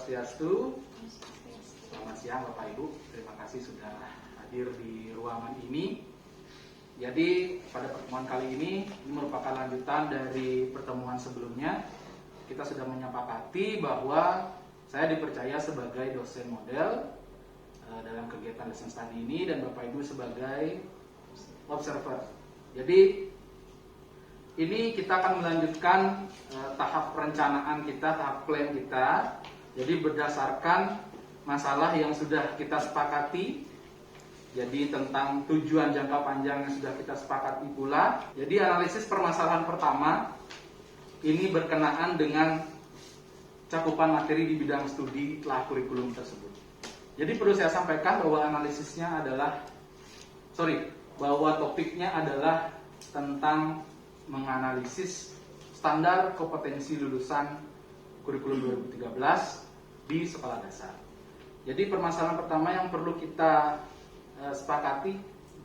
Swastiastu. Selamat siang Bapak Ibu, terima kasih sudah hadir di ruangan ini. Jadi pada pertemuan kali ini merupakan lanjutan dari pertemuan sebelumnya. Kita sudah menyepakati bahwa saya dipercaya sebagai dosen model dalam kegiatan lesson study ini dan Bapak Ibu sebagai observer. Jadi ini kita akan melanjutkan tahap perencanaan kita, tahap plan kita. Jadi berdasarkan masalah yang sudah kita sepakati. Jadi tentang tujuan jangka panjang yang sudah kita sepakati pula. Jadi analisis permasalahan pertama ini berkenaan dengan cakupan materi di bidang studi telah kurikulum tersebut. Jadi perlu saya sampaikan bahwa bahwa topiknya adalah tentang menganalisis standar kompetensi lulusan kurikulum 2013 di sekolah dasar. Jadi permasalahan pertama yang perlu kita sepakati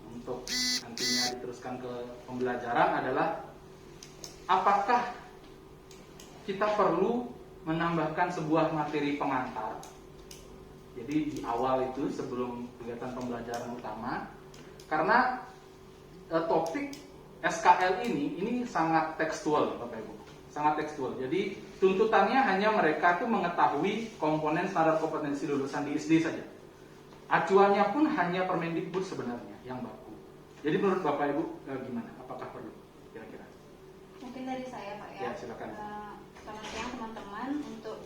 untuk nantinya diteruskan ke pembelajaran adalah apakah kita perlu menambahkan sebuah materi pengantar. Jadi di awal itu sebelum kegiatan pembelajaran utama, karena topik SKL ini sangat tekstual Bapak Ibu, sangat tekstual. Jadi tuntutannya hanya mereka itu mengetahui komponen standar kompetensi lulusan di SD saja. Acuannya pun hanya Permendikbud sebenarnya yang baku. Jadi menurut Bapak Ibu gimana? Apakah perlu kira-kira? Mungkin dari saya Pak ya. Ya silakan. Selamat siang teman-teman. Untuk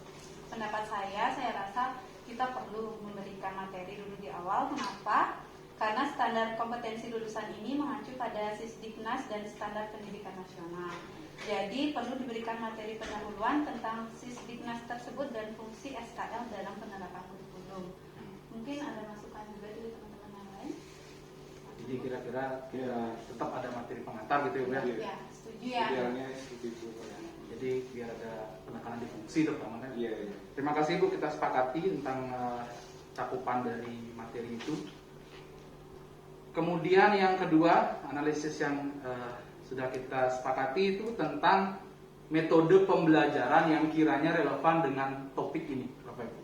pendapat saya rasa kita perlu memberikan materi dulu di awal. Kenapa? Karena standar kompetensi lulusan ini mengacu pada Sisdiknas dan standar pendidikan nasional. Jadi perlu diberikan materi pendahuluan tentang Sisdiknas tersebut dan fungsi SKL dalam penerapan kurikulum. Mungkin ada masukan juga dari teman-teman yang lain. Jadi kira-kira tetap ada materi pengantar gitu ya? Ya, setuju ya. Idealnya seperti itu. Jadi biar ada penekanan di fungsi terutama kan? Iya. Terima kasih Bu, kita sepakati tentang cakupan dari materi itu. Kemudian yang kedua, analisis yang sudah kita sepakati itu tentang metode pembelajaran yang kiranya relevan dengan topik ini, Bapak Ibu.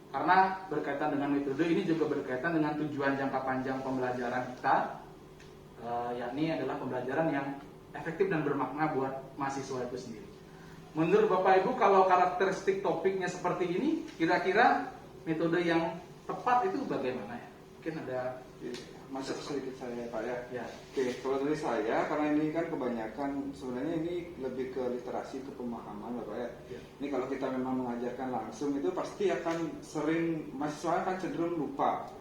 Karena berkaitan dengan metode ini juga berkaitan dengan tujuan jangka panjang pembelajaran kita, yakni adalah pembelajaran yang efektif dan bermakna buat mahasiswa itu sendiri. Menurut Bapak Ibu, kalau karakteristik topiknya seperti ini, kira-kira metode yang tepat itu bagaimana ya? Mungkin ada Masuk sedikit saya Pak ya. Ya. Oke, kalau dari saya, karena ini kan kebanyakan sebenarnya ini lebih ke literasi, ke pemahaman Bapak ya. Ya. Ini kalau kita memang mengajarkan langsung itu pasti akan sering mahasiswa akan cenderung lupa.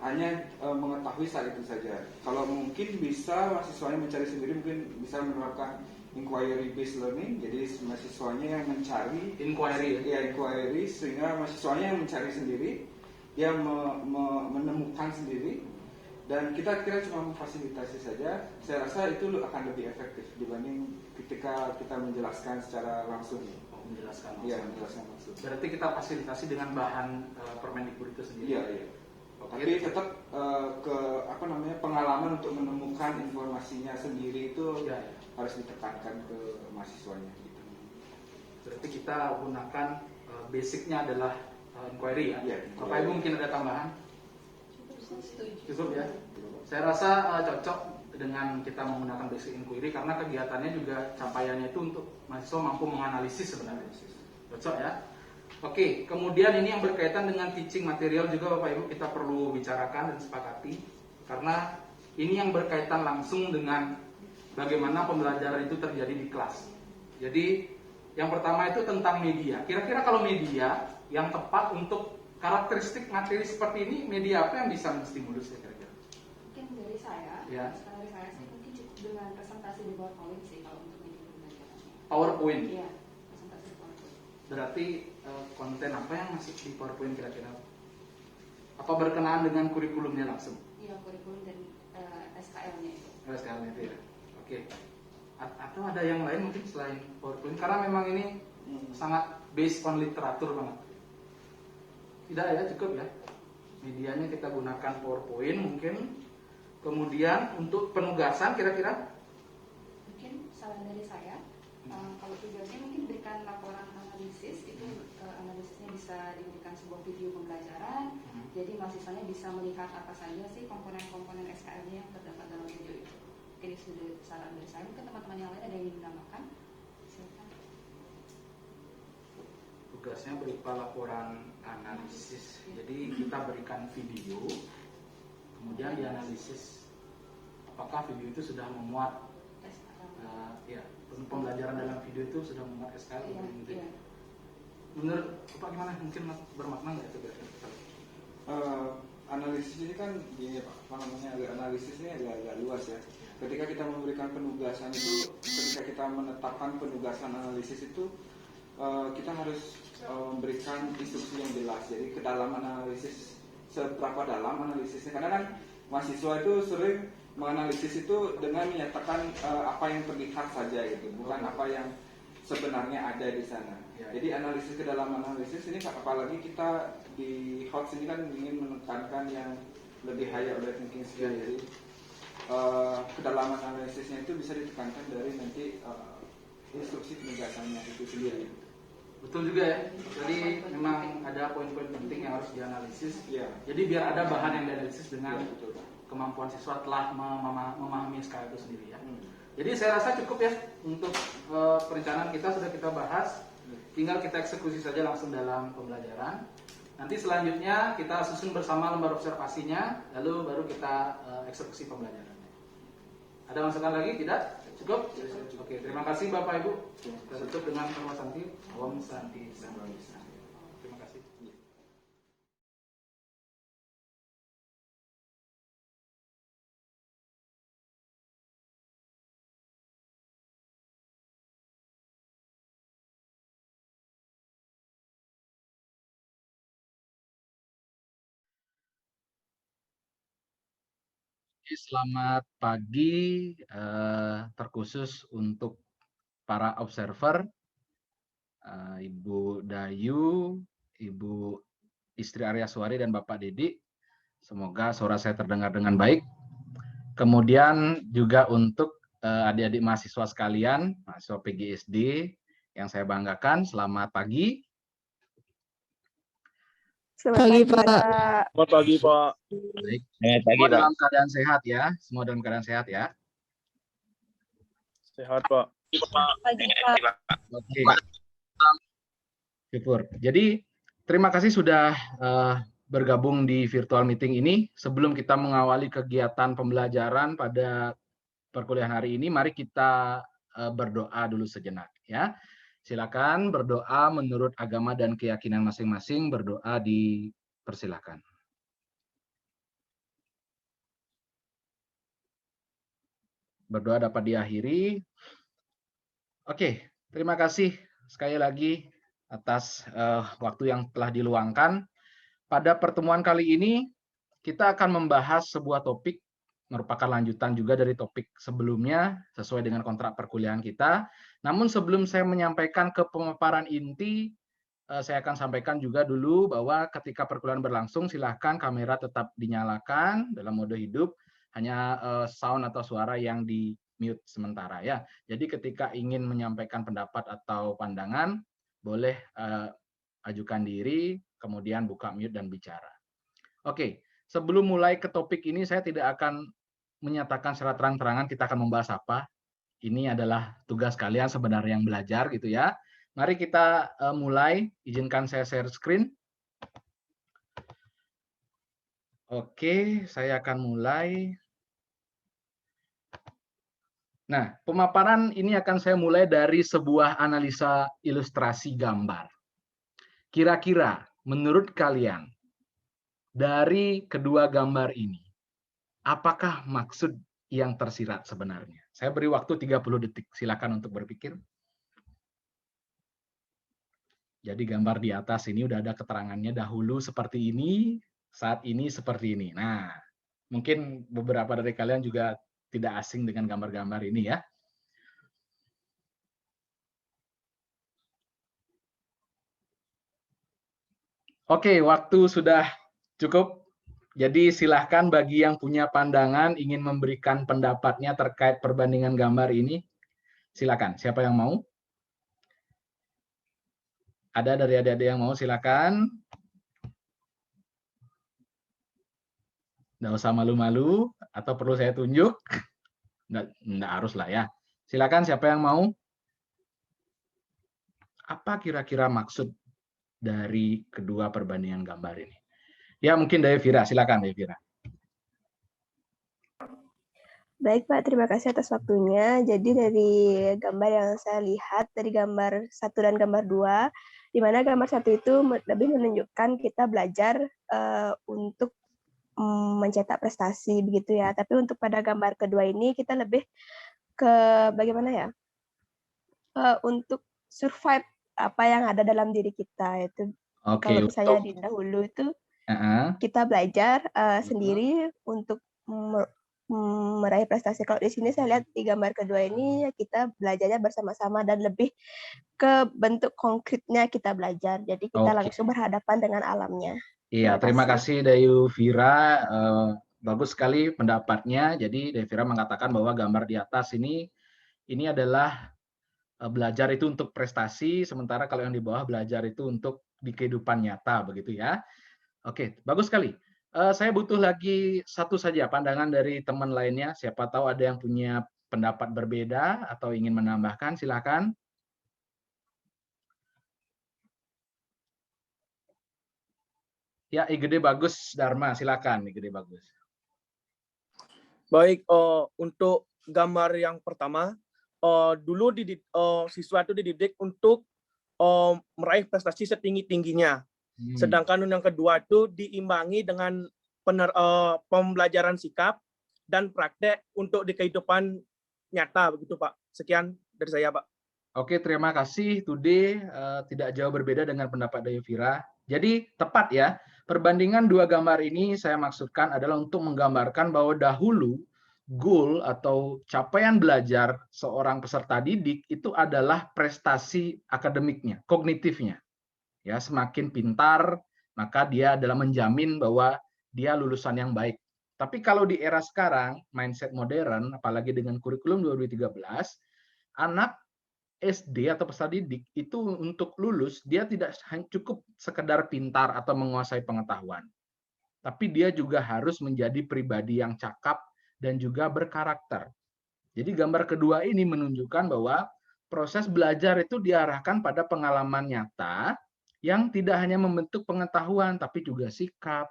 Hanya mengetahui saat itu saja. Kalau mungkin bisa mahasiswanya mencari sendiri, mungkin bisa menerapkan inquiry based learning. Jadi mahasiswanya yang mencari inquiry sehingga mahasiswanya yang mencari sendiri, dia menemukan sendiri. Dan kita kira cuma memfasilitasi saja. Saya rasa itu akan lebih efektif dibanding ketika kita menjelaskan secara langsung. Menjelaskan langsung. Iya, menjelaskan langsung. Berarti kita fasilitasi dengan bahan Permendikbud itu sendiri. Iya. Tapi tetap pengalaman untuk menemukan informasinya sendiri itu harus ditekankan ke mahasiswanya. Gitu. Berarti kita gunakan basicnya adalah inquiry ya. Iya. Bapak Ibu mungkin ada tambahan? Cukup ya. Saya rasa cocok dengan kita menggunakan basic inquiry karena kegiatannya juga capaiannya itu untuk mahasiswa mampu menganalisis sebenarnya. Cocok ya. Oke, kemudian ini yang berkaitan dengan teaching material juga Bapak Ibu kita perlu bicarakan dan sepakati karena ini yang berkaitan langsung dengan bagaimana pembelajaran itu terjadi di kelas. Jadi yang pertama itu tentang media. Kira-kira kalau media yang tepat untuk karakteristik materi seperti ini, media apa yang bisa menstimulus ya kira-kira? Mungkin dari saya, Ya. dari saya sih mungkin cukup dengan presentasi di PowerPoint sih kalau untuk media pembelajarannya. PowerPoint. Iya, presentasi di PowerPoint. Berarti konten apa yang masuk di PowerPoint kira-kira? Apa berkenaan dengan kurikulumnya langsung? Iya, kurikulum dan SKL-nya itu. SKL itu ya. Oke. Atau ada yang lain mungkin selain PowerPoint? Karena memang ini sangat based on literatur banget. Tidak ya, cukup ya. Medianya kita gunakan PowerPoint mungkin. Kemudian untuk penugasan kira-kira? Mungkin saran dari saya, Kalau tugasnya mungkin berikan laporan analisis, itu analisisnya bisa diberikan sebuah video pembelajaran, jadi mahasiswanya bisa melihat apa saja sih komponen-komponen SKL-nya yang terdapat dalam video itu. Mungkin itu sudah saran dari saya, mungkin teman-teman yang lain ada yang ingin menambahkan. Silakan. Tugasnya berupa laporan analisis. Jadi kita berikan video, kemudian dianalisis apakah video itu sudah memuat ya, pembelajaran dalam video itu sudah memuat SKL gitu. Iya. Menurut Bapak gimana? Mungkin bermakna nggak itu? Analisis ini kan gini Pak, apa namanya, analisis ini agak luas ya. Ketika kita memberikan penugasan itu, ketika kita menetapkan penugasan analisis itu, kita harus memberikan instruksi yang jelas. Jadi ke dalam analisis, seberapa dalam analisisnya, karena kan mahasiswa itu sering menganalisis itu dengan menyatakan apa yang terlihat saja gitu, bukan apa yang sebenarnya ada di sana. Ya. Jadi analisis ke dalam analisis ini, apalagi kita di HOTS ini kan ingin menekankan yang lebih higher order thinking skill. Jadi kedalaman analisisnya itu bisa ditekankan dari nanti instruksi penugasannya itu sendiri. Betul juga ya. Jadi memang ada poin-poin penting yang harus dianalisis. Ya. Jadi biar ada bahan yang dianalisis dengan Ya, betul. kemampuan siswa telah memahami SKL itu sendiri ya. Jadi saya rasa cukup ya untuk perencanaan kita sudah kita bahas. Tinggal kita eksekusi saja langsung dalam pembelajaran. Nanti selanjutnya kita susun bersama lembar observasinya, lalu baru kita eksekusi pembelajarannya. Ada masukan lagi? Tidak? Cukup? Oke, terima kasih Bapak Ibu. Kita tutup dengan Om Santi. Om Santi. Terima kasih. Selamat pagi, terkhusus untuk para observer, Ibu Dayu, Ibu Istri Aryaswari dan Bapak Dedi. Semoga suara saya terdengar dengan baik. Kemudian juga untuk adik-adik mahasiswa sekalian, mahasiswa PGSD yang saya banggakan, selamat pagi. Selamat pagi, Pak. Selamat pagi, Pak. Baik. Selamat pagi, Semua Pak. dalam keadaan sehat ya. Semua dalam keadaan sehat ya. Sehat, Pak. Pagi, Pak. Oke. Syukur. Jadi terima kasih sudah bergabung di virtual meeting ini. Sebelum kita mengawali kegiatan pembelajaran pada perkuliahan hari ini, mari kita berdoa dulu sejenak ya. Silakan berdoa menurut agama dan keyakinan masing-masing, berdoa dipersilakan. Berdoa dapat diakhiri. Oke, terima kasih sekali lagi atas waktu yang telah diluangkan. Pada pertemuan kali ini, kita akan membahas sebuah topik, merupakan lanjutan juga dari topik sebelumnya, sesuai dengan kontrak perkuliahan kita. Namun sebelum saya menyampaikan ke pemaparan inti, saya akan sampaikan juga dulu bahwa ketika perkuliahan berlangsung, silahkan kamera tetap dinyalakan dalam mode hidup, hanya sound atau suara yang di mute sementara ya. Jadi ketika ingin menyampaikan pendapat atau pandangan, boleh ajukan diri, kemudian buka mute dan bicara. Oke, sebelum mulai ke topik ini, saya tidak akan menyatakan secara terang-terangan kita akan membahas apa. Ini adalah tugas kalian sebenarnya yang belajar gitu ya. Mari kita mulai. Izinkan saya share screen. Oke, saya akan mulai. Nah, pemaparan ini akan saya mulai dari sebuah analisa ilustrasi gambar. Kira-kira menurut kalian, dari kedua gambar ini, apakah maksud yang tersirat sebenarnya? Saya beri waktu 30 detik, silakan untuk berpikir. Jadi gambar di atas ini udah ada keterangannya, dahulu seperti ini, saat ini seperti ini. Nah, mungkin beberapa dari kalian juga tidak asing dengan gambar-gambar ini ya. Oke, waktu sudah cukup. Jadi silahkan bagi yang punya pandangan, ingin memberikan pendapatnya terkait perbandingan gambar ini, silakan. Siapa yang mau? Ada dari adik-adik yang mau, silakan. Nggak usah malu-malu, atau perlu saya tunjuk? Nggak harus lah ya. Silakan siapa yang mau? Apa kira-kira maksud dari kedua perbandingan gambar ini? Ya mungkin dari Vira, silakan dari Vira. Baik Pak, terima kasih atas waktunya. Jadi dari gambar yang saya lihat, dari gambar 1 dan gambar 2, di mana gambar 1 itu lebih menunjukkan kita belajar untuk mencetak prestasi begitu ya. Tapi untuk pada gambar kedua ini kita lebih ke bagaimana ya? Untuk survive apa yang ada dalam diri kita itu. Oke, Kalau misalnya di dahulu itu kita belajar sendiri untuk meraih prestasi. Kalau di sini saya lihat di gambar kedua ini kita belajarnya bersama-sama dan lebih ke bentuk konkretnya kita belajar. Jadi kita langsung berhadapan dengan alamnya. Iya, terima kasih Dayu Vira. Bagus sekali pendapatnya. Jadi Dayu Vira mengatakan bahwa gambar di atas ini adalah belajar itu untuk prestasi, sementara kalau yang di bawah belajar itu untuk di kehidupan nyata, begitu ya. Oke, bagus sekali. Saya butuh lagi satu saja pandangan dari teman lainnya. Siapa tahu ada yang punya pendapat berbeda atau ingin menambahkan, silakan. Ya, Igede Bagus Dharma, silakan Igede Bagus. Baik, untuk gambar yang pertama, dulu siswa itu dididik untuk meraih prestasi setinggi-tingginya. Sedangkan yang kedua itu diimbangi dengan pembelajaran sikap dan praktek untuk di kehidupan nyata, begitu Pak. Sekian dari saya, Pak. Oke, terima kasih. Today tidak jauh berbeda dengan pendapat Dayu Vira. Jadi tepat ya, perbandingan dua gambar ini saya maksudkan adalah untuk menggambarkan bahwa dahulu goal atau capaian belajar seorang peserta didik itu adalah prestasi akademiknya, kognitifnya. Ya, semakin pintar, maka dia adalah menjamin bahwa dia lulusan yang baik. Tapi kalau di era sekarang, mindset modern, apalagi dengan kurikulum 2013, anak SD atau peserta didik itu untuk lulus, dia tidak cukup sekedar pintar atau menguasai pengetahuan. Tapi dia juga harus menjadi pribadi yang cakap dan juga berkarakter. Jadi gambar kedua ini menunjukkan bahwa proses belajar itu diarahkan pada pengalaman nyata yang tidak hanya membentuk pengetahuan tapi juga sikap.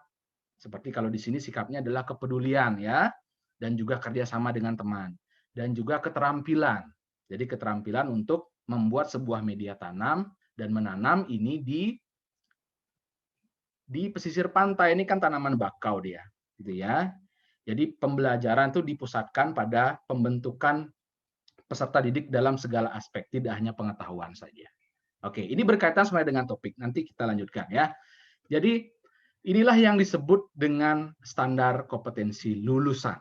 Seperti kalau di sini sikapnya adalah kepedulian ya, dan juga kerjasama dengan teman, dan juga keterampilan. Jadi keterampilan untuk membuat sebuah media tanam dan menanam ini di pesisir pantai. Ini kan tanaman bakau dia, gitu ya. Jadi pembelajaran itu dipusatkan pada pembentukan peserta didik dalam segala aspek, tidak hanya pengetahuan saja. Oke, ini berkaitan sebenarnya dengan topik. Nanti kita lanjutkan ya. Jadi inilah yang disebut dengan standar kompetensi lulusan.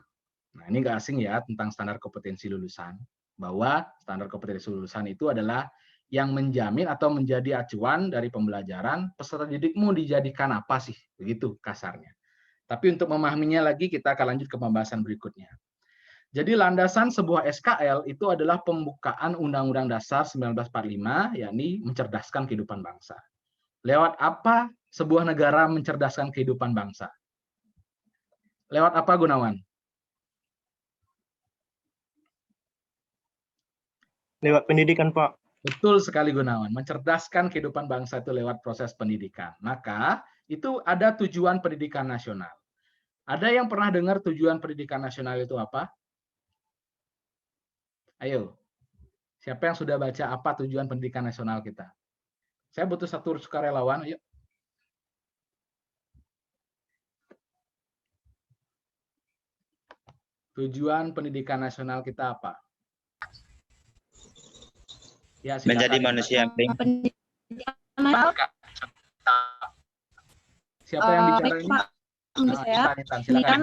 Nah, ini nggak asing ya tentang standar kompetensi lulusan. Bahwa standar kompetensi lulusan itu adalah yang menjamin atau menjadi acuan dari pembelajaran peserta didikmu dijadikan apa sih, begitu kasarnya. Tapi untuk memahaminya lagi kita akan lanjut ke pembahasan berikutnya. Jadi landasan sebuah SKL itu adalah pembukaan Undang-Undang Dasar 1945, yakni mencerdaskan kehidupan bangsa. Lewat apa sebuah negara mencerdaskan kehidupan bangsa? Lewat apa, Gunawan? Lewat pendidikan, Pak. Betul sekali, Gunawan. Mencerdaskan kehidupan bangsa itu lewat proses pendidikan. Maka itu ada tujuan pendidikan nasional. Ada yang pernah dengar tujuan pendidikan nasional itu apa? Ayo, siapa yang sudah baca apa tujuan pendidikan nasional kita? Saya butuh satu sukarelawan, ayo. Tujuan pendidikan nasional kita apa? Ya, menjadi manusia yang baik. Siapa yang bicara ini? Silakan.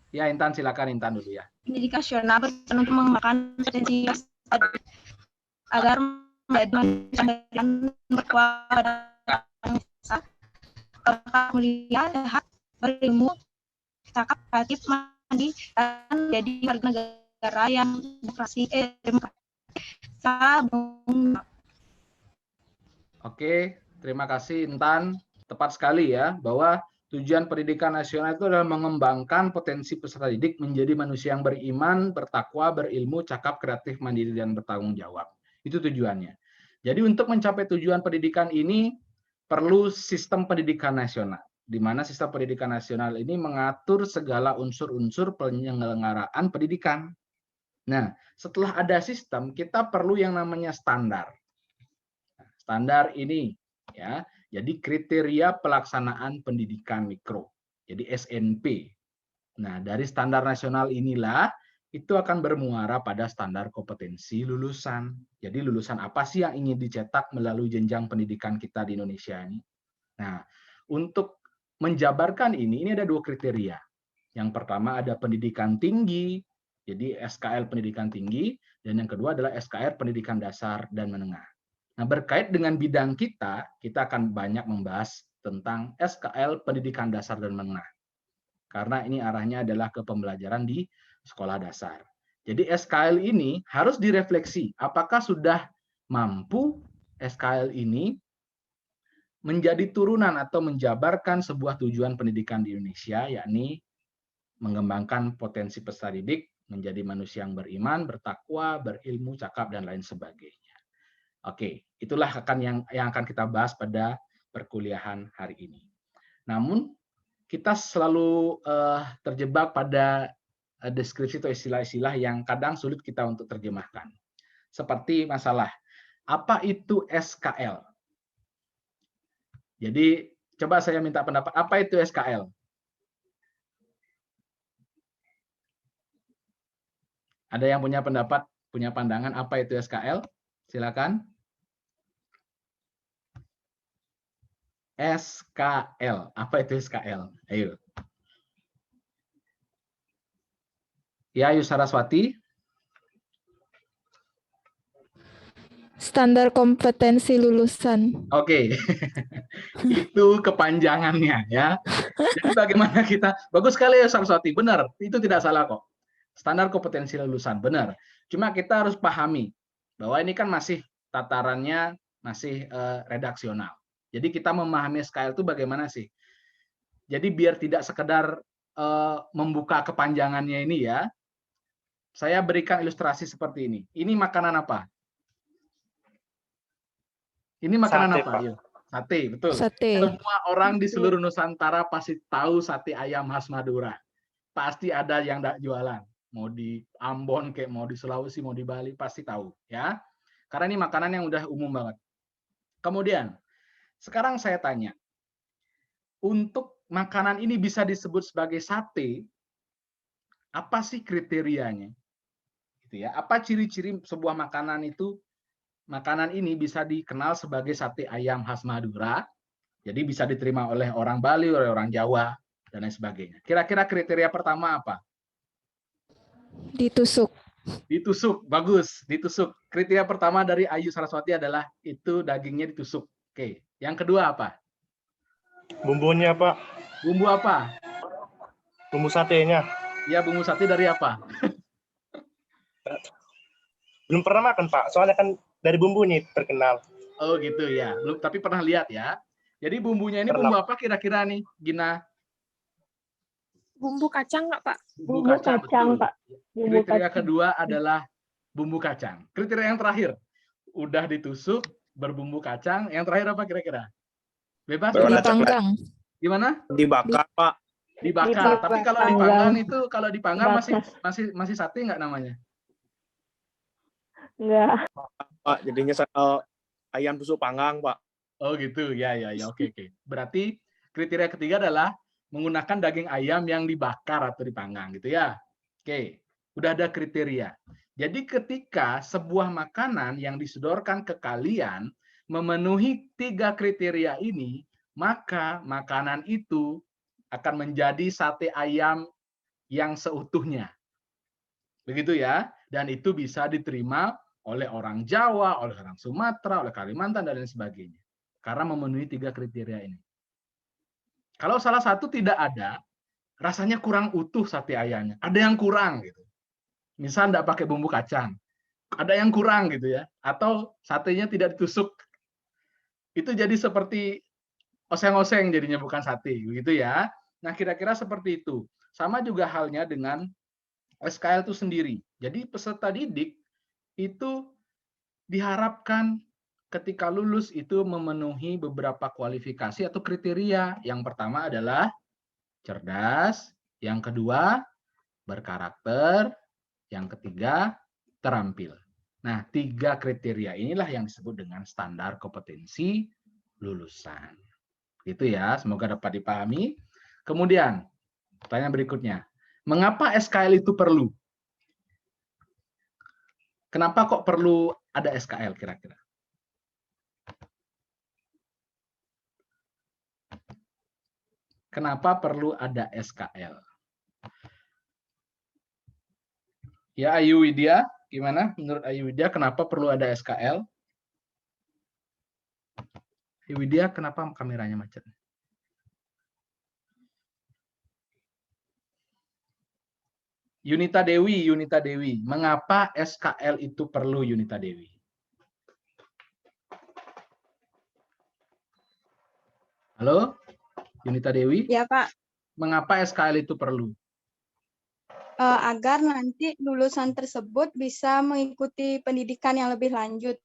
Ya, Intan, silakan Intan dulu ya. Pendidikan nasional berperan untuk mengembangkan potensi agar menjadi berkualitas, mulia, sehat, berilmu, cakap, kreatif, mandiri, dan jadi warga negara yang demokrasi. bisa, Bung. Oke, terima kasih Intan. Tepat sekali ya, bahwa tujuan pendidikan nasional itu adalah mengembangkan potensi peserta didik menjadi manusia yang beriman, bertakwa, berilmu, cakap, kreatif, mandiri, dan bertanggung jawab. Itu tujuannya. Jadi untuk mencapai tujuan pendidikan ini perlu sistem pendidikan nasional, di mana sistem pendidikan nasional ini mengatur segala unsur-unsur penyelenggaraan pendidikan. Nah, setelah ada sistem, kita perlu yang namanya standar. Standar ini ya, jadi kriteria pelaksanaan pendidikan mikro, jadi SNP. Nah, dari standar nasional inilah itu akan bermuara pada standar kompetensi lulusan. Jadi lulusan apa sih yang ingin dicetak melalui jenjang pendidikan kita di Indonesia ini? Nah, untuk menjabarkan ini ada dua kriteria. Yang pertama ada pendidikan tinggi, jadi SKL pendidikan tinggi, dan yang kedua adalah SKR pendidikan dasar dan menengah. Nah, berkait dengan bidang kita akan banyak membahas tentang SKL pendidikan dasar dan menengah. Karena ini arahnya adalah ke pembelajaran di sekolah dasar. Jadi SKL ini harus direfleksi, apakah sudah mampu SKL ini menjadi turunan atau menjabarkan sebuah tujuan pendidikan di Indonesia, yakni mengembangkan potensi peserta didik menjadi manusia yang beriman, bertakwa, berilmu, cakap, dan lain sebagainya. Oke, itulah yang akan kita bahas pada perkuliahan hari ini. Namun, kita selalu terjebak pada deskripsi atau istilah-istilah yang kadang sulit kita untuk terjemahkan. Seperti masalah, apa itu SKL? Jadi, coba saya minta pendapat, apa itu SKL? Ada yang punya pendapat, punya pandangan apa itu SKL? Silakan. SKL, apa itu SKL? Ayo. Ya, Ayu Saraswati. Standar kompetensi lulusan. Oke, itu kepanjangannya ya. Jadi bagaimana kita, bagus sekali ya Saraswati, benar, itu tidak salah kok. Standar kompetensi lulusan, benar. Cuma kita harus pahami bahwa ini kan masih tatarannya masih redaksional. Jadi kita memahami SKL itu bagaimana sih? Jadi biar tidak sekedar membuka kepanjangannya ini ya, saya berikan ilustrasi seperti ini. Ini makanan apa? Ini makanan Sate, apa? Pak. Yuk. Sate, betul. Sate. Semua orang di seluruh Nusantara pasti tahu sate ayam khas Madura. Pasti ada yang jualan. Mau di Ambon, kayak mau di Sulawesi, mau di Bali, pasti tahu. Ya, karena ini makanan yang udah umum banget. Kemudian, sekarang saya tanya, untuk makanan ini bisa disebut sebagai sate, apa sih kriterianya? Gitu ya. Apa ciri-ciri sebuah makanan itu? Makanan ini bisa dikenal sebagai sate ayam khas Madura, jadi bisa diterima oleh orang Bali, oleh orang Jawa, dan lain sebagainya. Kira-kira kriteria pertama apa? Ditusuk. Ditusuk, bagus, ditusuk. Kriteria pertama dari Ayu Saraswati adalah itu dagingnya ditusuk. Oke, yang kedua apa? Bumbunya, Pak. Bumbu apa? Bumbu satenya. Ya, bumbu sate dari apa? Belum pernah makan, Pak. Soalnya kan dari bumbunya terkenal. Oh gitu ya, belum, tapi pernah lihat ya. Jadi bumbunya ini bumbu apa kira-kira nih, Gina? Bumbu kacang nggak, Pak? Bumbu kacang, betul. Pak. Kriteria kedua adalah bumbu kacang. Kriteria yang terakhir, udah ditusuk, berbumbu kacang. Yang terakhir apa kira-kira? Bebas? Dipanggang. Gimana? Dibakar, Pak. Dibakar. Tapi kalau dipanggang itu, kalau dipanggang masih sate nggak namanya? Enggak. Pak, jadinya ayam tusuk panggang, Pak. Oh gitu, ya, oke. Berarti kriteria ketiga adalah menggunakan daging ayam yang dibakar atau dipanggang, gitu ya. Oke, udah ada kriteria. Jadi ketika sebuah makanan yang disodorkan ke kalian memenuhi 3 kriteria ini, maka makanan itu akan menjadi sate ayam yang seutuhnya. Begitu ya, dan itu bisa diterima oleh orang Jawa, oleh orang Sumatera, oleh Kalimantan, dan lain sebagainya. Karena memenuhi 3 kriteria ini. Kalau salah satu tidak ada, rasanya kurang utuh sate ayamnya. Ada yang kurang gitu. Misal tidak pakai bumbu kacang. ada yang kurang gitu ya, atau satenya tidak ditusuk, itu jadi seperti oseng-oseng jadinya, bukan sate begitu ya. Nah, kira-kira seperti itu. Sama juga halnya dengan SKL itu sendiri. Jadi peserta didik itu diharapkan ketika lulus itu memenuhi beberapa kualifikasi atau kriteria. Yang pertama adalah cerdas, yang kedua berkarakter, yang ketiga terampil. Nah, 3 kriteria inilah yang disebut dengan standar kompetensi lulusan. Gitu ya, semoga dapat dipahami. Kemudian, pertanyaan berikutnya. Mengapa SKL itu perlu? Kenapa kok perlu ada SKL kira-kira? Kenapa perlu ada SKL? Ya, Ayu Widya, gimana menurut Ayu Widya kenapa perlu ada SKL? Ayu Widya, kenapa kameranya macet? Yunita Dewi, mengapa SKL itu perlu, Yunita Dewi? Halo, Yunita Dewi? Ya, Pak. Mengapa SKL itu perlu? Agar nanti lulusan tersebut bisa mengikuti pendidikan yang lebih lanjut.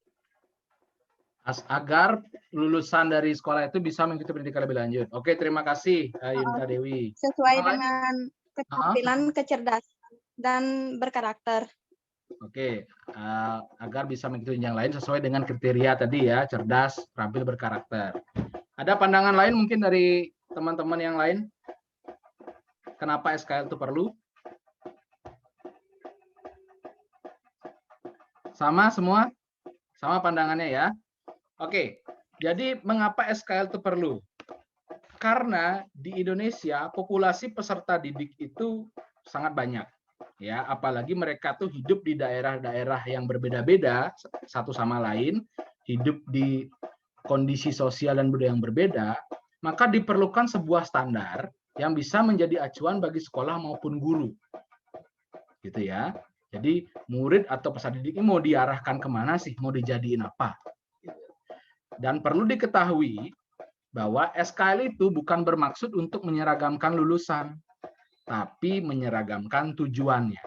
Agar lulusan dari sekolah itu bisa mengikuti pendidikan lebih lanjut. Oke, terima kasih, Yunita Dewi. Sesuai Yang lain? dengan keterampilan, kecerdasan, dan berkarakter. Oke, agar bisa mengikuti yang lain sesuai dengan kriteria tadi ya, cerdas, terampil, berkarakter. Ada pandangan lain mungkin dari teman-teman yang lain? Kenapa SKL itu perlu? Sama semua? Sama pandangannya ya? Oke, jadi mengapa SKL itu perlu? Karena di Indonesia populasi peserta didik itu sangat banyak. Ya, apalagi mereka tuh hidup di daerah-daerah yang berbeda-beda satu sama lain, hidup di kondisi sosial dan budaya yang berbeda, maka diperlukan sebuah standar yang bisa menjadi acuan bagi sekolah maupun guru. Gitu ya. Jadi murid atau peserta didik ini mau diarahkan kemana sih? Mau dijadiin apa? Dan perlu diketahui bahwa SKL itu bukan bermaksud untuk menyeragamkan lulusan, tapi menyeragamkan tujuannya.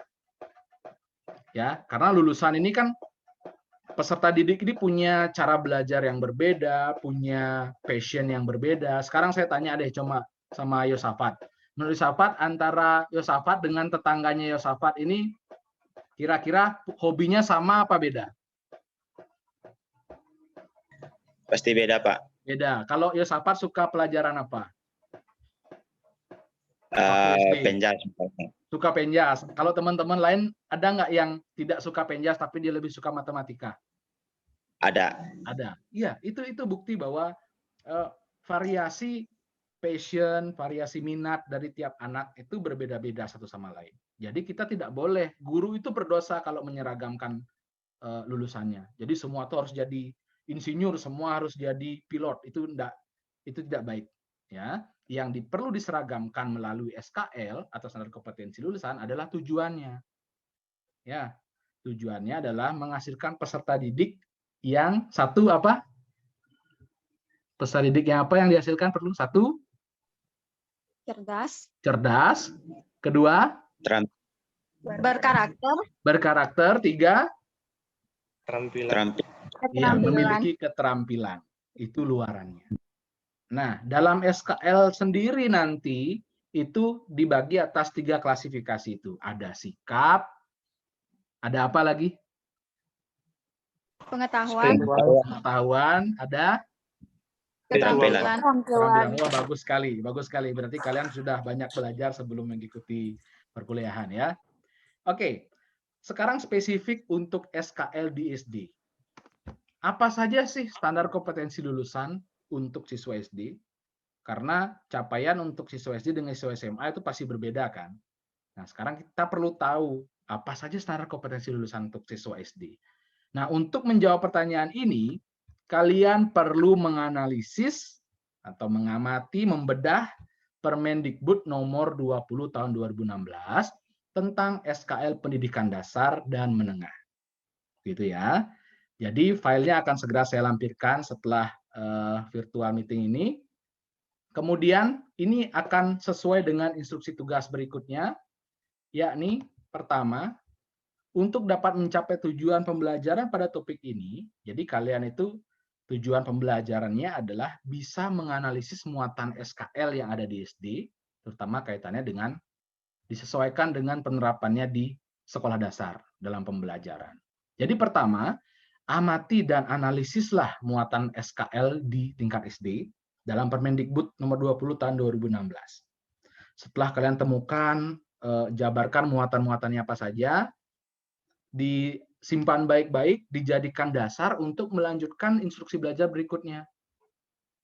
Ya, karena lulusan ini kan peserta didik ini punya cara belajar yang berbeda, punya passion yang berbeda. Sekarang saya tanya deh cuma sama Yosafat. Menurut Yosafat, antara Yosafat dengan tetangganya Yosafat ini kira-kira hobinya sama apa beda? Pasti beda, Pak. Beda. Kalau Yosafat suka pelajaran apa? Penjas. Suka penjas. Kalau teman-teman lain ada nggak yang tidak suka penjas tapi dia lebih suka matematika? Ada. Ada. Iya, itu bukti bahwa variasi passion, variasi minat dari tiap anak itu berbeda-beda satu sama lain. Jadi kita tidak boleh, guru itu berdosa kalau menyeragamkan lulusannya. Jadi semua itu harus jadi insinyur, semua harus jadi pilot. Itu tidak baik. Ya, yang perlu diseragamkan melalui SKL atau standar kompetensi lulusan adalah tujuannya. Ya, tujuannya adalah menghasilkan peserta didik yang satu apa? Peserta didik yang apa yang dihasilkan perlu? Satu, cerdas. Kedua, berkarakter. 3, Terampil. ya, memiliki keterampilan. Itu luarannya. Nah, dalam SKL sendiri nanti itu dibagi atas 3 klasifikasi itu. Ada sikap, ada apa lagi? Pengetahuan, ada Keterampilan. Wah, bagus sekali. Berarti kalian sudah banyak belajar sebelum mengikuti perkuliahan ya. Oke, sekarang spesifik untuk SKL di SD. Apa saja sih standar kompetensi lulusan untuk siswa SD? Karena capaian untuk siswa SD dengan siswa SMA itu pasti berbeda kan. Nah, sekarang kita perlu tahu apa saja standar kompetensi lulusan untuk siswa SD. Nah, untuk menjawab pertanyaan ini, kalian perlu menganalisis atau mengamati, membedah Permendikbud nomor 20 tahun 2016 tentang SKL pendidikan dasar dan menengah. gitu ya. Jadi filenya akan segera saya lampirkan setelah virtual meeting ini. Kemudian ini akan sesuai dengan instruksi tugas berikutnya, yakni pertama, untuk dapat mencapai tujuan pembelajaran pada topik ini, jadi kalian itu tujuan pembelajarannya adalah bisa menganalisis muatan SKL yang ada di SD, terutama kaitannya dengan disesuaikan dengan penerapannya di sekolah dasar dalam pembelajaran. Jadi pertama, amati dan analisislah muatan SKL di tingkat SD dalam Permendikbud nomor 20 tahun 2016. Setelah kalian temukan, jabarkan muatan-muatannya apa saja, disimpan baik-baik, dijadikan dasar untuk melanjutkan instruksi belajar berikutnya.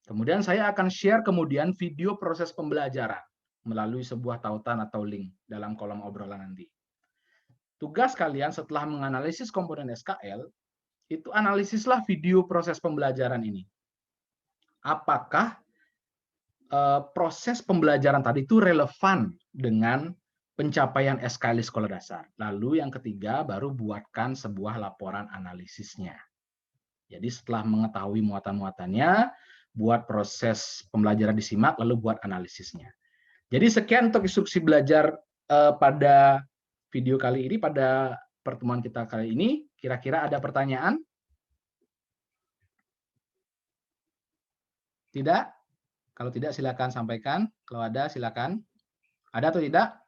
Kemudian saya akan share kemudian video proses pembelajaran melalui sebuah tautan atau link dalam kolom obrolan nanti. Tugas kalian setelah menganalisis komponen SKL, itu analisislah video proses pembelajaran ini. Apakah proses pembelajaran tadi itu relevan dengan pencapaian SKL di sekolah dasar. Lalu yang ketiga, baru buatkan sebuah laporan analisisnya. Jadi setelah mengetahui muatan-muatannya, buat proses pembelajaran disimak, lalu buat analisisnya. Jadi sekian untuk instruksi belajar pada video kali ini, pada pertemuan kita kali ini. Kira-kira ada pertanyaan? Tidak? Kalau tidak, silakan sampaikan. Kalau ada, silakan. Ada atau tidak?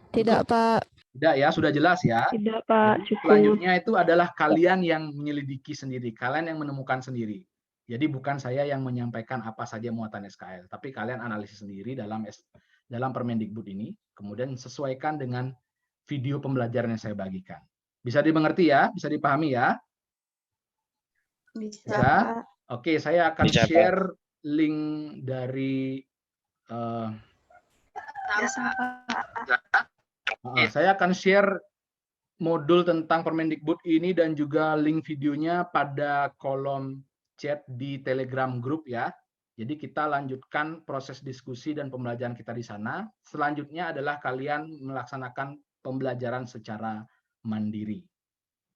Tidak, Pak. Tidak ya, sudah jelas ya. Tidak, Pak. Jadi, Cukup. selanjutnya itu adalah kalian yang menyelidiki sendiri, kalian yang menemukan sendiri. Jadi bukan saya yang menyampaikan apa saja muatan SKL, tapi kalian analisis sendiri dalam Permendikbud ini, kemudian sesuaikan dengan video pembelajaran yang saya bagikan. Bisa dimengerti ya? Bisa dipahami ya? Bisa? Oke, saya akan Bisa, Pak. share link dari saya akan share modul tentang Permendikbud ini dan juga link videonya pada kolom chat di Telegram Group ya. Jadi kita lanjutkan proses diskusi dan pembelajaran kita di sana. Selanjutnya adalah kalian melaksanakan pembelajaran secara mandiri.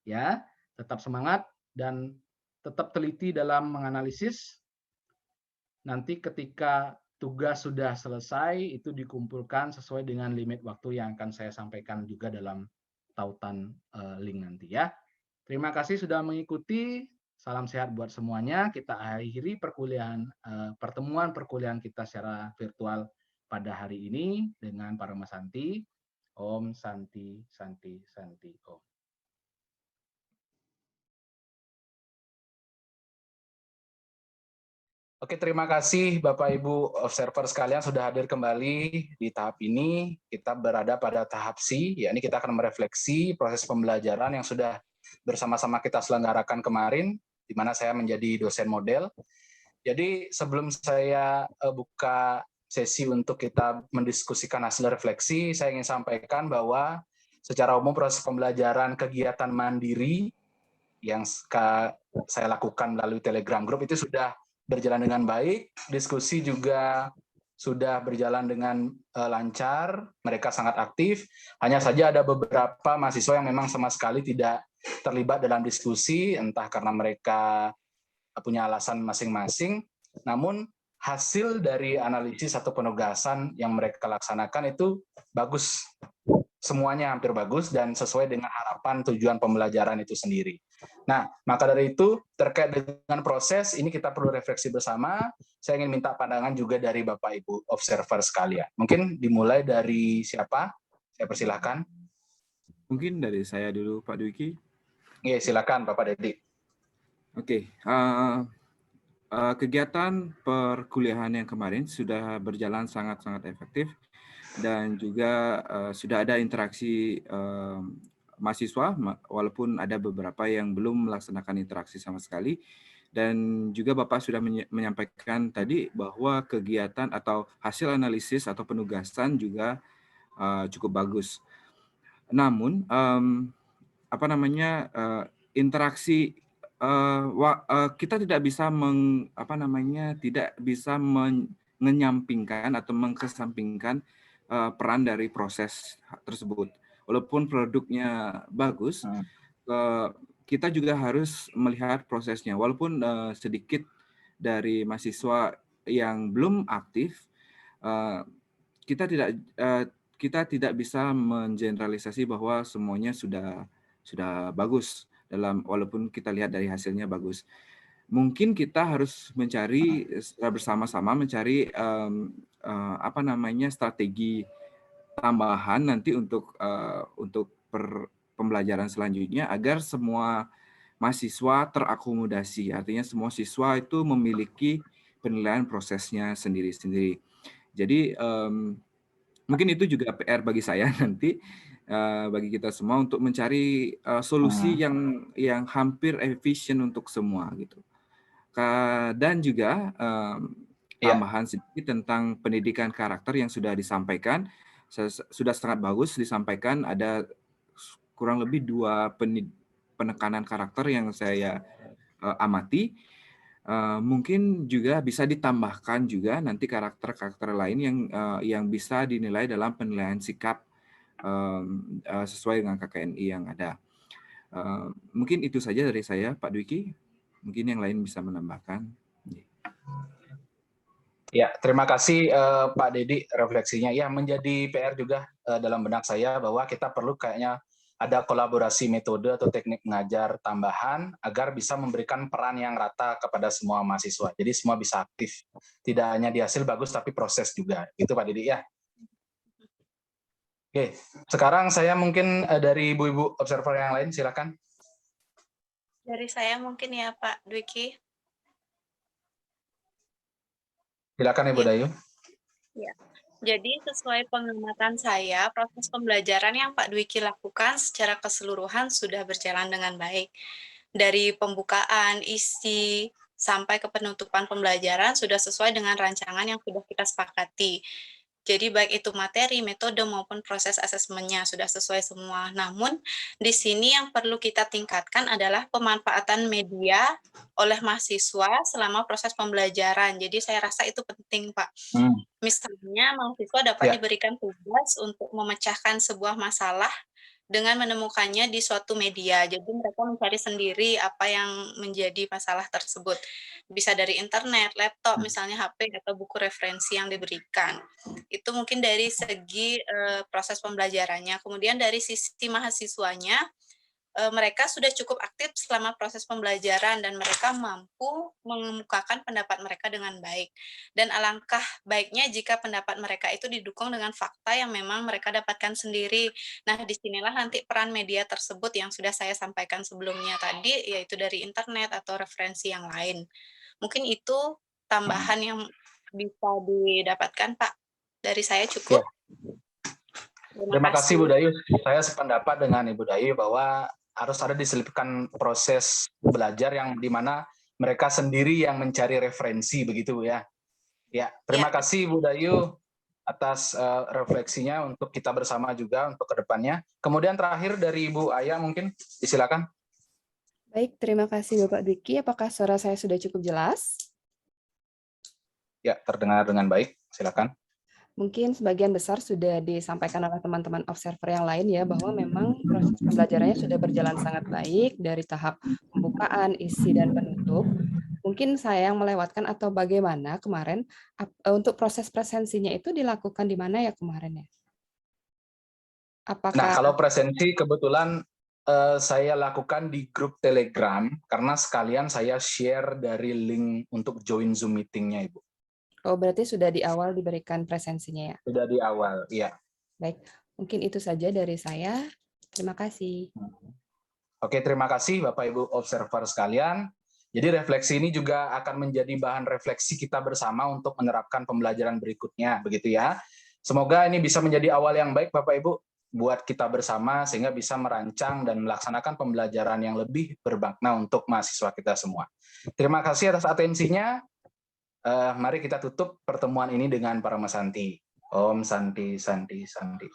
Ya, tetap semangat dan tetap teliti dalam menganalisis. Nanti ketika tugas sudah selesai, itu dikumpulkan sesuai dengan limit waktu yang akan saya sampaikan juga dalam tautan link nanti ya. Terima kasih sudah mengikuti. Salam sehat buat semuanya. Kita akhiri pertemuan perkuliahan kita secara virtual pada hari ini dengan Parama Santi. Om Santi Santi Santi Om. Oke, terima kasih Bapak Ibu observer sekalian sudah hadir kembali di tahap ini. Kita berada pada tahap C, yakni kita akan merefleksi proses pembelajaran yang sudah bersama-sama kita selenggarakan kemarin, di mana saya menjadi dosen model. Jadi sebelum saya buka sesi untuk kita mendiskusikan hasil refleksi, saya ingin sampaikan bahwa secara umum proses pembelajaran kegiatan mandiri yang saya lakukan melalui Telegram Group itu sudah berjalan dengan baik, diskusi juga sudah berjalan dengan lancar, mereka sangat aktif, hanya saja ada beberapa mahasiswa yang memang sama sekali tidak terlibat dalam diskusi, entah karena mereka punya alasan masing-masing, namun hasil dari analisis atau penugasan yang mereka laksanakan itu bagus, semuanya hampir bagus dan sesuai dengan harapan tujuan pembelajaran itu sendiri. Nah, maka dari itu terkait dengan proses ini kita perlu refleksi bersama. Saya ingin minta pandangan juga dari Bapak Ibu observer sekalian. Mungkin dimulai dari siapa? Saya persilahkan. Mungkin dari saya dulu, Pak Dwiki. Iya, silakan Bapak Dedi. Oke, kegiatan perkuliahan yang kemarin sudah berjalan sangat-sangat efektif dan juga sudah ada interaksi mahasiswa, walaupun ada beberapa yang belum melaksanakan interaksi sama sekali. Dan juga Bapak sudah menyampaikan tadi bahwa kegiatan atau hasil analisis atau penugasan juga cukup bagus. Namun, interaksi kita tidak bisa menyampingkan atau mengesampingkan peran dari proses tersebut. Walaupun produknya bagus, kita juga harus melihat prosesnya. Walaupun sedikit dari mahasiswa yang belum aktif, kita tidak bisa mengeneralisasi bahwa semuanya sudah bagus walaupun kita lihat dari hasilnya bagus. Mungkin kita harus mencari secara bersama-sama strategi tambahan nanti untuk pembelajaran selanjutnya agar semua mahasiswa terakomodasi. Artinya semua siswa itu memiliki penilaian prosesnya sendiri-sendiri. Jadi mungkin itu juga PR bagi saya nanti, bagi kita semua untuk mencari solusi yang hampir efisien untuk semua gitu. Dan juga tambahan sedikit tentang pendidikan karakter yang sudah disampaikan, sudah sangat bagus disampaikan. Ada kurang lebih 2 penekanan karakter yang saya amati. Mungkin juga bisa ditambahkan juga nanti karakter-karakter lain yang bisa dinilai dalam penilaian sikap sesuai dengan KKNI yang ada. Mungkin itu saja dari saya, Pak Dwiki. Mungkin yang lain bisa menambahkan. Ya, terima kasih Pak Dedi refleksinya. Ya, menjadi PR juga dalam benak saya bahwa kita perlu kayaknya ada kolaborasi metode atau teknik mengajar tambahan agar bisa memberikan peran yang rata kepada semua mahasiswa. Jadi semua bisa aktif. Tidak hanya di hasil bagus, tapi proses juga. Itu Pak Dedi ya. Oke, sekarang saya mungkin dari ibu-ibu observer yang lain, silakan. Dari saya mungkin ya Pak Dwiki. Silakan Ibu Dayu. Ya. Jadi sesuai pengamatan saya, proses pembelajaran yang Pak Dwiki lakukan secara keseluruhan sudah berjalan dengan baik. Dari pembukaan, isi, sampai ke penutupan pembelajaran sudah sesuai dengan rancangan yang sudah kita sepakati. Jadi baik itu materi, metode, maupun proses asesmennya sudah sesuai semua. Namun, di sini yang perlu kita tingkatkan adalah pemanfaatan media oleh mahasiswa selama proses pembelajaran. Jadi saya rasa itu penting, Pak. Misalnya, mahasiswa dapat diberikan tugas untuk memecahkan sebuah masalah dengan menemukannya di suatu media. Jadi mereka mencari sendiri apa yang menjadi masalah tersebut. Bisa dari internet, laptop, misalnya HP, atau buku referensi yang diberikan. Itu mungkin dari segi proses pembelajarannya. Kemudian dari sisi mahasiswanya, mereka sudah cukup aktif selama proses pembelajaran dan mereka mampu mengemukakan pendapat mereka dengan baik. Dan alangkah baiknya jika pendapat mereka itu didukung dengan fakta yang memang mereka dapatkan sendiri. Nah, disinilah nanti peran media tersebut yang sudah saya sampaikan sebelumnya tadi, yaitu dari internet atau referensi yang lain. Mungkin itu tambahan yang bisa didapatkan, Pak. Dari saya cukup. Terima kasih Bu Dayu. Saya sependapat dengan Ibu Dayu bahwa harus ada diselipkan proses belajar yang dimana mereka sendiri yang mencari referensi begitu ya. Ya, terima kasih Bu Dayu atas refleksinya untuk kita bersama juga untuk kedepannya. Kemudian terakhir dari Ibu Aya mungkin disilakan. Baik, terima kasih Bapak Dwiki. Apakah suara saya sudah cukup jelas? Ya, terdengar dengan baik. Silakan. Mungkin sebagian besar sudah disampaikan oleh teman-teman observer yang lain ya, bahwa memang proses pembelajarannya sudah berjalan sangat baik dari tahap pembukaan, isi, dan penutup. Mungkin saya yang melewatkan atau bagaimana kemarin, untuk proses presensinya itu dilakukan di mana ya kemarin ya? Apakah... Nah, kalau presensi kebetulan saya lakukan di grup Telegram, karena sekalian saya share dari link untuk join Zoom meeting-nya, Ibu. Oh, berarti sudah di awal diberikan presensinya ya? Sudah di awal, iya. Baik, mungkin itu saja dari saya. Terima kasih. Oke, terima kasih Bapak Ibu observer sekalian. Jadi refleksi ini juga akan menjadi bahan refleksi kita bersama untuk menerapkan pembelajaran berikutnya, begitu ya. Semoga ini bisa menjadi awal yang baik Bapak Ibu buat kita bersama sehingga bisa merancang dan melaksanakan pembelajaran yang lebih bermakna untuk mahasiswa kita semua. Terima kasih atas atensinya. Mari kita tutup pertemuan ini dengan Parama Santi. Om Santi, Santi, Santi.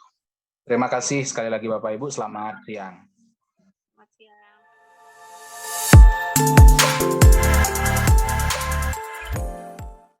Terima kasih sekali lagi Bapak Ibu. Selamat siang. Selamat siang.